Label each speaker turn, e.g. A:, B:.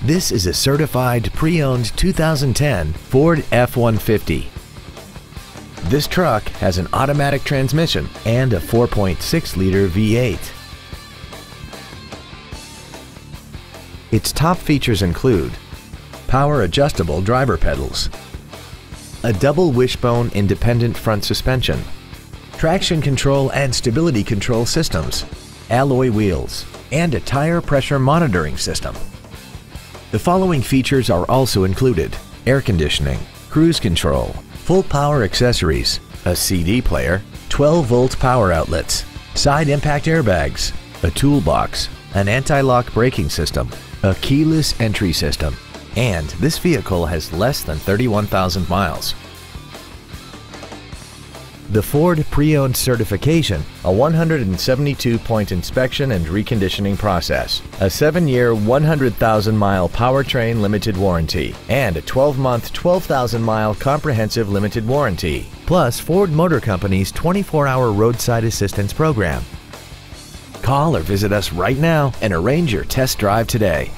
A: This is a certified pre-owned 2010 Ford F-150. This truck has an automatic transmission and a 4.6-liter V8. Its top features include power adjustable driver pedals, a double wishbone independent front suspension, traction control and stability control systems, alloy wheels, and a tire pressure monitoring system. The following features are also included: air conditioning, cruise control, full power accessories, a CD player, 12-volt power outlets, side impact airbags, a toolbox, an anti-lock braking system, a keyless entry system, and this vehicle has less than 31,000 miles. The Ford Pre-Owned Certification, a 172-point inspection and reconditioning process, a 7-year, 100,000-mile powertrain limited warranty, and a 12-month, 12,000-mile comprehensive limited warranty, plus Ford Motor Company's 24-hour roadside assistance program. Call or visit us right now and arrange your test drive today.